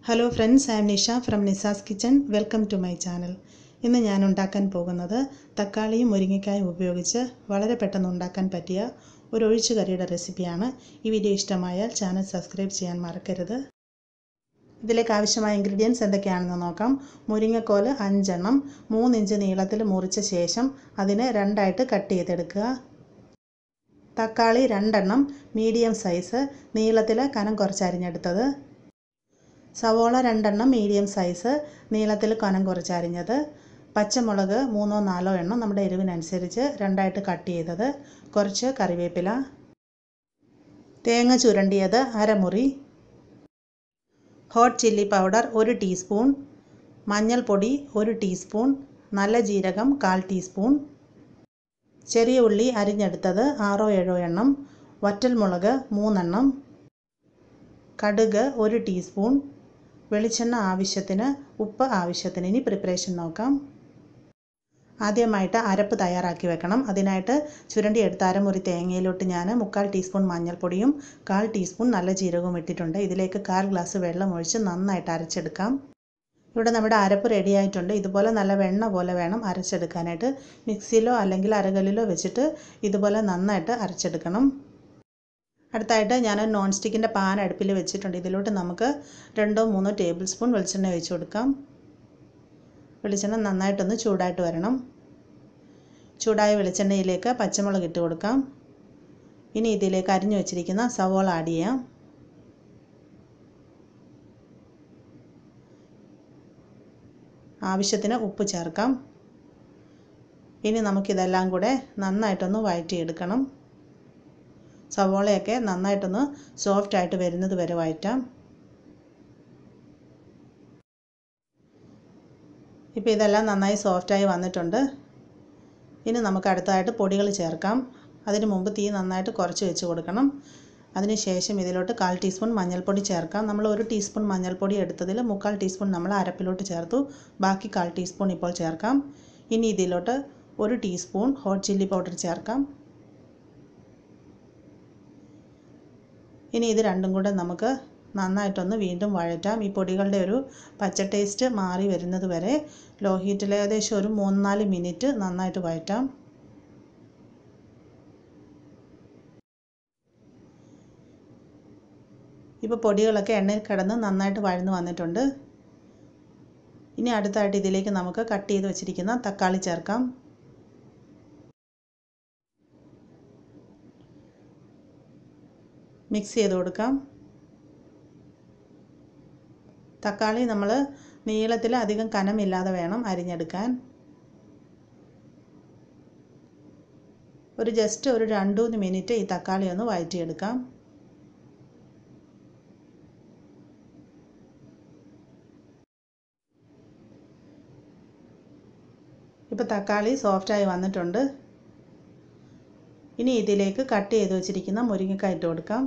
Hello friends, I am Nisha from Nisa's kitchen. Welcome to my channel. ഇന്ന് ഞാൻ ഉണ്ടാക്കാൻ പോകുന്നത് തക്കാളിയും മുരിങ്ങയ്ക്കായും ഉപയോഗിച്ച് വളരെ പെട്ടെന്ന് ഉണ്ടാക്കാൻ പറ്റിയ ഒരു ഒഴിച്ചു കറിയുടെ റെസിപ്പിയാണ്. ഈ വീഡിയോ ഇഷ്ടമായാൽ ചാനൽ സബ്സ്ക്രൈബ് ചെയ്യാൻ മറക്കരുത്. ഇതിലേക്ക് ആവശ്യമായ ഇൻഗ്രീഡിയൻസ് എന്തൊക്കെയാണെന്ന് നോക്കാം. മുരിങ്ങക്കോല് 5 എണ്ണം 3 ഇഞ്ച് നീളത്തിൽ മുറിച്ച ശേഷം അതിനെ രണ്ടായിട്ട് കട്ട് ചെയ്തെടുക്കുക. തക്കാളി 2 എണ്ണം മീഡിയം സൈസ് നീളത്തിൽ കനം കുറച്ച് അരിഞ്ഞെടുത്തത്. സവോള 2 എണ്ണം മീഡിയം സൈസ് നീളത്തിൽ കനം കുറച്ച് അരിഞ്ഞത്. പച്ചമുളക് 3-4 എണ്ണം നമ്മുടെ എരിവിനനുസരിച്ച് രണ്ടായിട്ട് കട്ട് ചെയ്തത്. കുറച്ച് കറിവേപ്പില. തേങ്ങ ചുരണ്ടിയത് 1/2 മുറി. Hot chilli powder 1 teaspoon. മഞ്ഞൾപ്പൊടി 1 ടീസ്പൂൺ. നല്ല ജീരകം 1/4 ടീസ്പൂൺ. ചെറിയ ഉള്ളി അരിഞ്ഞെടുത്തത് 6-7 എണ്ണം. വറ്റൽമുളക് 3 എണ്ണം. കടുക് 1 ടീസ്പൂൺ. വെളിച്ചെണ്ണ ആവശ്യത്തിന്, ഉപ്പ് ആവശ്യത്തിന്. ഇനി പ്രിപ്പറേഷൻ നോക്കാം. ആദ്യമായിട്ട് അരപ്പ് തയ്യാറാക്കി വെക്കണം. അതിനായിട്ട് ചുരണ്ടിയെടുത്ത 1/2 മുറി തേങ്ങയിലോട്ട് ഞാൻ 3/4 ടീസ്പൂൺ മഞ്ഞൾപ്പൊടിയും 1/4 ടീസ്പൂൺ നല്ല ജീരകവും ഇട്ടിട്ടുണ്ട്. ഇതിലേക്ക് 1/4 ഗ്ലാസ് വെള്ളം ഒഴിച്ച് നന്നായിട്ട് അരച്ചെടുക്കാം. ഇവിടെ നമ്മുടെ അരപ്പ് റെഡി ആയിട്ടുണ്ട്. ഇതുപോലെ നല്ല വെണ്ണ പോലെ വേണം അരച്ചെടുക്കാനായിട്ട്. മിക്സിയിലോ അല്ലെങ്കിൽ അരകല്ലിലോ വെച്ചിട്ട് ഇതുപോലെ നന്നായിട്ട് അരച്ചെടുക്കണം. അടുത്തായിട്ട് ഞാൻ നോൺ സ്റ്റിക്കിൻ്റെ പാൻ അടുപ്പിൽ വെച്ചിട്ടുണ്ട്. ഇതിലോട്ട് നമുക്ക് 2-3 ടേബിൾ സ്പൂൺ വെളിച്ചെണ്ണ ഒഴിച്ച് കൊടുക്കാം. വെളിച്ചെണ്ണ നന്നായിട്ടൊന്ന് ചൂടായിട്ട് വരണം. ചൂടായ വെളിച്ചെണ്ണയിലേക്ക് പച്ചമുളക് ഇട്ട് കൊടുക്കാം. ഇനി ഇതിലേക്ക് അരിഞ്ഞു വെച്ചിരിക്കുന്ന സവോള ആഡ് ചെയ്യാം. ആവശ്യത്തിന് ഉപ്പ് ചേർക്കാം. ഇനി നമുക്കിതെല്ലാം കൂടെ നന്നായിട്ടൊന്ന് വഴറ്റിയെടുക്കണം. സവോളയൊക്കെ നന്നായിട്ടൊന്ന് സോഫ്റ്റായിട്ട് വരുന്നത് വരെ വഴറ്റാം. ഇപ്പോൾ ഇതെല്ലാം നന്നായി സോഫ്റ്റായി വന്നിട്ടുണ്ട്. ഇനി നമുക്ക് അടുത്തതായിട്ട് പൊടികൾ ചേർക്കാം. അതിന് മുമ്പ് തീ നന്നായിട്ട് കുറച്ച് വെച്ച് കൊടുക്കണം. അതിനുശേഷം ഇതിലോട്ട് 1/4 ടീസ്പൂൺ മഞ്ഞൾപ്പൊടി ചേർക്കാം. നമ്മൾ 1 ടീസ്പൂൺ മഞ്ഞൾപ്പൊടി എടുത്തതിൽ 3/4 ടീസ്പൂൺ നമ്മൾ അരപ്പിലോട്ട് ചേർത്തു. ബാക്കി 1/4 ടീസ്പൂൺ ഇപ്പോൾ ചേർക്കാം. ഇനി ഇതിലോട്ട് 1 ടീസ്പൂൺ ഹോട്ട് ചില്ലി പൗഡർ ചേർക്കാം. ഇനി ഇത് രണ്ടും കൂടെ നമുക്ക് നന്നായിട്ടൊന്ന് വീണ്ടും വഴറ്റാം. ഈ പൊടികളുടെ ഒരു പച്ച ടേസ്റ്റ് മാറി വരുന്നത് വരെ ലോ ഹീറ്റിൽ ഏകദേശം ഒരു 3-4 മിനിറ്റ് നന്നായിട്ട് വഴറ്റാം. ഇപ്പോൾ പൊടികളൊക്കെ എണ്ണയിൽ കിടന്ന് നന്നായിട്ട് വഴന്നു വന്നിട്ടുണ്ട്. ഇനി അടുത്തായിട്ട് ഇതിലേക്ക് നമുക്ക് കട്ട് ചെയ്ത് വെച്ചിരിക്കുന്ന തക്കാളി ചേർക്കാം. മിക്സ് ചെയ്ത് കൊടുക്കാം. തക്കാളി നമ്മൾ നീളത്തിൽ അധികം കനമില്ലാതെ വേണം അരിഞ്ഞെടുക്കാൻ. ജസ്റ്റ് ഒരു 2-3 മിനിറ്റ് ഈ തക്കാളി ഒന്ന് വഴറ്റിയെടുക്കാം. ഇപ്പോൾ തക്കാളി സോഫ്റ്റായി വന്നിട്ടുണ്ട്. ഇനി ഇതിലേക്ക് കട്ട് ചെയ്ത് വെച്ചിരിക്കുന്ന മുരിങ്ങക്കായ ഇട്ട് കൊടുക്കാം.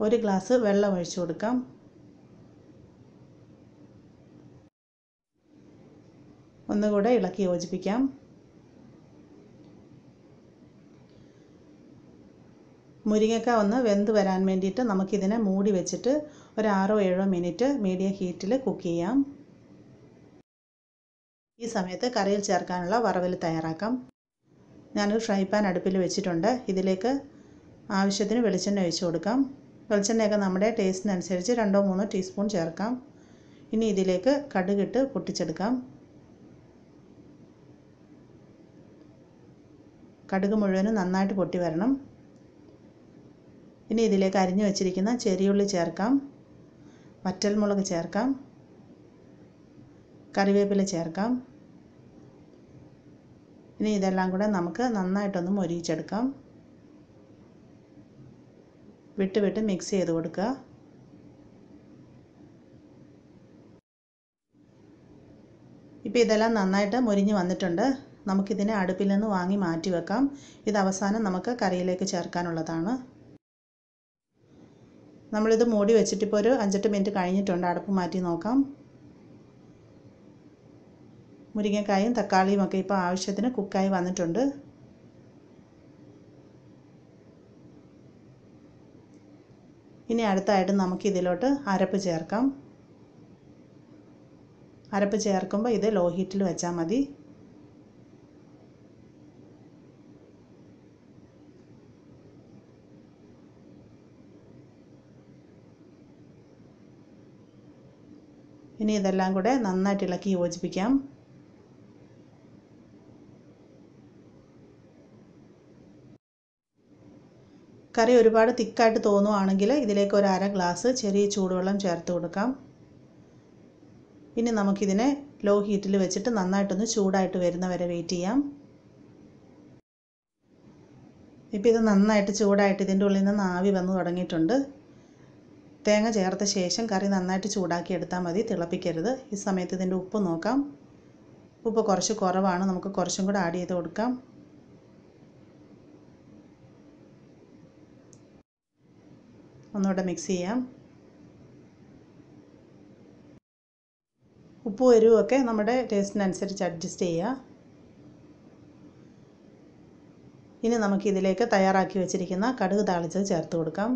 ഒരു ഗ്ലാസ് വെള്ളം ഒഴിച്ചു കൊടുക്കാം. ഒന്നുകൂടെ ഇളക്കി യോജിപ്പിക്കാം. മുരിങ്ങക്കായ ഒന്ന് വെന്ത് വരാൻ വേണ്ടിയിട്ട് നമുക്കിതിനെ മൂടി വെച്ചിട്ട് ഒരു 6-7 മിനിറ്റ് മീഡിയം ഹീറ്റിൽ കുക്ക് ചെയ്യാം. ഈ സമയത്ത് കറിയിൽ ചേർക്കാനുള്ള വറവൽ തയ്യാറാക്കാം. ഞാനൊരു ഫ്രൈ പാൻ അടുപ്പിൽ വെച്ചിട്ടുണ്ട്. ഇതിലേക്ക് ആവശ്യത്തിന് വെളിച്ചെണ്ണ ഒഴിച്ചു കൊടുക്കാം. വെളിച്ചെണ്ണയൊക്കെ നമ്മുടെ ടേസ്റ്റിനനുസരിച്ച് 2-3 ടീസ്പൂൺ ചേർക്കാം. ഇനി ഇതിലേക്ക് കടുകിട്ട് പൊട്ടിച്ചെടുക്കാം. കടുക് മുഴുവനും നന്നായിട്ട് പൊട്ടി വരണം. ഇനി ഇതിലേക്ക് അരിഞ്ഞു വെച്ചിരിക്കുന്ന ചെറിയുള്ളി ചേർക്കാം. വറ്റൽമുളക് ചേർക്കാം. കറിവേപ്പില ചേർക്കാം. ഇനി ഇതെല്ലാം കൂടെ നമുക്ക് നന്നായിട്ടൊന്ന് മൊരിയിച്ചെടുക്കാം. വിട്ട് മിക്സ് ചെയ്ത് കൊടുക്കുക. ഇപ്പോൾ ഇതെല്ലാം നന്നായിട്ട് മൊരിഞ്ഞ് വന്നിട്ടുണ്ട്. നമുക്കിതിനെ അടുപ്പിൽ നിന്ന് വാങ്ങി മാറ്റി വെക്കാം. ഇത് അവസാനം നമുക്ക് കറിയിലേക്ക് ചേർക്കാനുള്ളതാണ്. നമ്മളിത് മൂടി വെച്ചിട്ടിപ്പോൾ ഒരു 5-8 മിനിറ്റ് കഴിഞ്ഞിട്ടുണ്ട്. അടുപ്പ് മാറ്റി നോക്കാം. മുരിങ്ങക്കായും തക്കാളിയും ഒക്കെ ഇപ്പോൾ ആവശ്യത്തിന് കുക്കായി വന്നിട്ടുണ്ട്. ഇനി അടുത്തായിട്ട് നമുക്ക് ഇതിലോട്ട് അരപ്പ് ചേർക്കാം. അരപ്പ് ചേർക്കുമ്പോൾ ഇത് ലോ ഹീറ്റിൽ വെച്ചാൽ മതി. ഇനി ഇതെല്ലാം കൂടെ നന്നായിട്ട് ഇളക്കി യോജിപ്പിക്കാം. കറി ഒരുപാട് തിക്കായിട്ട് തോന്നുവാണെങ്കിൽ ഇതിലേക്ക് ഒരു 1/2 ഗ്ലാസ് ചെറിയ ചൂടുവെള്ളം ചേർത്ത് കൊടുക്കാം. ഇനി നമുക്കിതിനെ ലോ ഹീറ്റിൽ വെച്ചിട്ട് നന്നായിട്ടൊന്ന് ചൂടായിട്ട് വരുന്നവരെ വെയിറ്റ് ചെയ്യാം. ഇപ്പോൾ ഇത് നന്നായിട്ട് ചൂടായിട്ട് ഇതിൻ്റെ ഉള്ളിൽ നിന്ന് ആവി വന്ന് തുടങ്ങിയിട്ടുണ്ട്. തേങ്ങ ചേർത്ത ശേഷം കറി നന്നായിട്ട് ചൂടാക്കി എടുത്താൽ മതി, തിളപ്പിക്കരുത്. ഈ സമയത്ത് ഇതിൻ്റെ ഉപ്പ് നോക്കാം. ഉപ്പ് കുറച്ച് കുറവാണ്, നമുക്ക് കുറച്ചും കൂടെ ആഡ് ചെയ്ത് കൊടുക്കാം. ഒന്നുകൂടെ മിക്സ് ചെയ്യാം. ഉപ്പും എരിവുമൊക്കെ നമ്മുടെ ടേസ്റ്റിനനുസരിച്ച് അഡ്ജസ്റ്റ് ചെയ്യുക. ഇനി നമുക്കിതിലേക്ക് തയ്യാറാക്കി വെച്ചിരിക്കുന്ന കടുക് താളിച്ചത് ചേർത്ത് കൊടുക്കാം.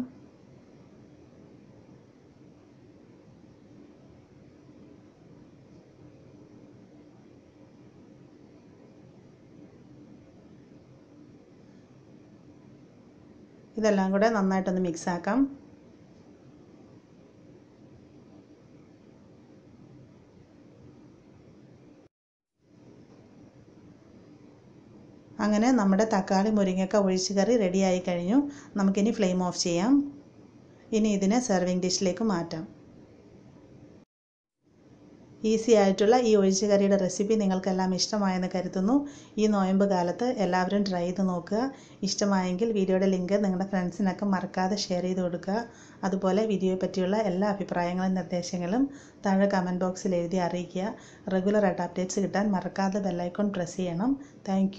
ഇതെല്ലാം കൂടെ നന്നായിട്ടൊന്ന് മിക്സ് ആക്കാം. അങ്ങനെ നമ്മുടെ തക്കാളി മുരിങ്ങക്ക ഒഴിച്ചുകറി റെഡിയായി കഴിഞ്ഞു. നമുക്കിനി ഫ്ലെയിം ഓഫ് ചെയ്യാം. ഇനി ഇതിനെ സെർവിങ് ഡിഷിലേക്ക് മാറ്റാം. ഈസി ആയിട്ടുള്ള ഈ ഒഴിച്ചുകറിയുടെ റെസിപ്പി നിങ്ങൾക്കെല്ലാം ഇഷ്ടമായെന്ന് കരുതുന്നു. ഈ നോയമ്പ് കാലത്ത് എല്ലാവരും ട്രൈ ചെയ്ത് നോക്കുക. ഇഷ്ടമായെങ്കിൽ വീഡിയോയുടെ ലിങ്ക് നിങ്ങളുടെ ഫ്രണ്ട്സിനൊക്കെ മറക്കാതെ ഷെയർ ചെയ്ത് കൊടുക്കുക. അതുപോലെ വീഡിയോയെ പറ്റിയുള്ള എല്ലാ അഭിപ്രായങ്ങളും നിർദ്ദേശങ്ങളും താഴെ കമൻറ്റ് ബോക്സിൽ എഴുതി അറിയിക്കുക. റെഗുലറായിട്ട് അപ്ഡേറ്റ്സ് കിട്ടാൻ മറക്കാതെ ബെല്ലൈക്കൺ പ്രസ് ചെയ്യണം. താങ്ക്